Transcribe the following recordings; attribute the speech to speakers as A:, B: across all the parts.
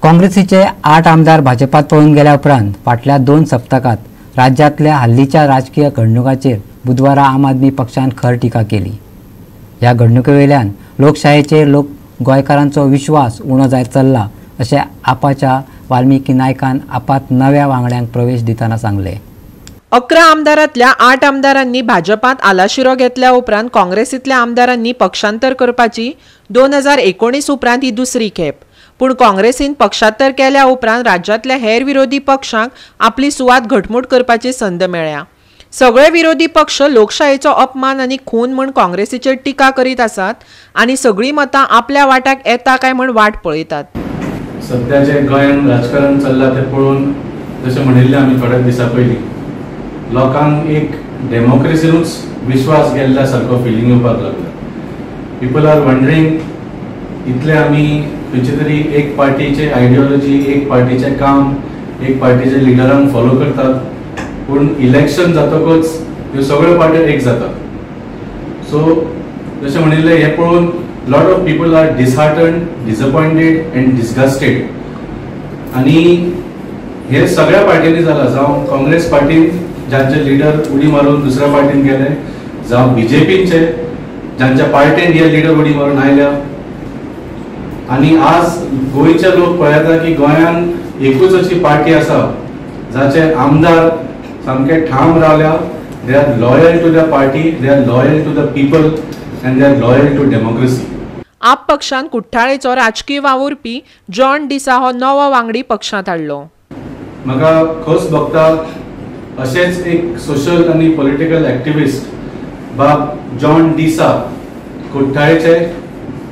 A: काँग्रेसीचे 8 आमदार भाजपात पळून गेल्या उपरांत फाटल्या 2 सप्तकात राज्यातल्या हल्लीच्या राजकीय घडणुकांचेर बुधवारा आम आदमी पक्षान खर टिका केली। ह्या घडणुकेवेल्यान लोकशायेचेर गोंयकारांचो विश्वास उणो जायत चल्ला अशें आपाच्या वाल्मिकी नायकान आपात नव्या वांगड्यांक प्रवेश दिताना सांगले।
B: 11 आमदारांतल्या 8 आमदारांनी भाजपात आलाशिरो घेतल्या उपरांत काँग्रेसींतल्या आमदारांनी पक्षांतर करपाची 2019 उपरांत ही दुसरी खेप। पूण काँग्रेसीन पक्षांतर केल्या उपरांत राज्यातल्या हेर विरोधी पक्षांक आपली सुवात घटमूट करपाची संद मेळ्ळ्या। सगळे विरोधी पक्ष लोकशायेचो अपमान आनी खून म्हूण काँग्रेसीचेर टिका करीत आसात आनी सगळीं मतां आपल्या वाट्याक येता काय म्हूण वाट पळयतात।
C: सध्याचे गोंयांत राजकारण चल्लां तें पळोवन जशें म्हणिल्लें आमी थोड्या दिसां पयलीं लोकांक एक डेमोक्रेसीनूच विश्वास गेल्ल्या सारको फिलींग येवपाक लागला। पीपल आर वंडरींग इतले आमी खंयचे तरी एक पार्टीचे आयडियोलॉजी, एक पार्टीचें काम, एक पार्टीचे लिडरांक फॉलो करतात, पूण इलेक्शन जातकच ह्यो सगळ्यो पार्ट्यो एक जातात। सो जशें म्हणिल्लें हें पळोवन lot of people are disheartened, disappointed and disgusted. आनी हे सगळ्या पार्टींनी जालां, जावं काँग्रेस पार्टीन जांचे लिडर उडी मारून दुसऱ्या पार्टीन गेले, जावं बीजेपीचे जांच्या पार्टीन हे लिडर उडी मारून आयल्या। आनी आज गोंयचे लोक पळयता की गोंयांत एकूच अशी पार्टी आसा जाचे आमदार सामके ठाम रावल्या। They are loyal to the party, they are loyal to the people and they are loyal to democracy.
B: AAP पक्षान कुठ्ठाळेचो राजकीय वावुरपी जॉन डिसा हो नवो वांगडी पक्षांत हाडलो।
C: म्हाका खोस भोगता अशेंच एक सोशल आनी पॉलिटिकल एक्टिविस्ट बाब जॉन डिसा, कुठ्ठाळेचे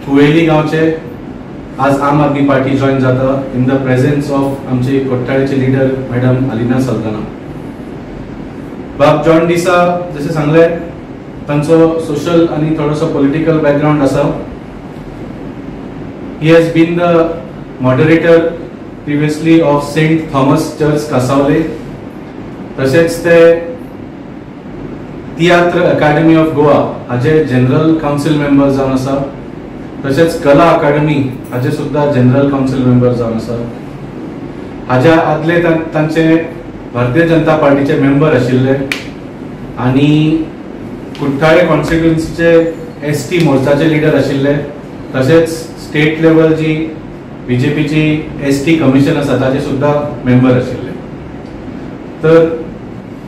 C: कुवेली गांवचे, आज आम आदमी पार्टी जॉइन जाता इन द प्रेजेंस ऑफ आमचे कुठ्ठाळेचे लीडर मॅडम अलिना सल्दाना। बाब जॉन डिसा जशें सांगलें तांचो सोशल आनी थोडोसो पॉलिटिकल बॅकग्राउंड आसा। He has been the moderator previously of saint Thomas church Kasavale, तशेंच ते तियात्र अकादेमी ऑफ गोवा हाचे जनरल काउन्सिल मेंबर जावन आसा, तशेंच कला अकादेमी हाचे सुद्धा जनरल काउन्सिल मेंबर जावन आसा। हाच्या आदले तांचे भारतीय जनता पार्टीचे मेंबर आशिल्ले आनी कुठ्ठाळे कॉन्स्टिट्युएन्सीचे एसटी मोर्चाचे लीडर आशिल्ले, तशेंच स्टेट लेवल जी बीजेपीची एसटी कमिशन आसा ताचे सुद्धा मेंबर आशिल्ले। तर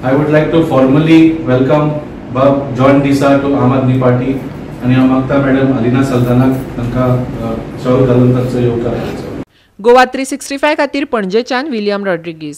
C: I would like to formally welcome Bab John D'Sa to Aam Aadmi party आनी हांव मागता मॅडम अलिना सल्दानाक तांकां शॉल घालून तांचो येवकार घालचो।
B: गोवा 365 खातीर पणजेच्यान विलियम रॉड्रिगीज।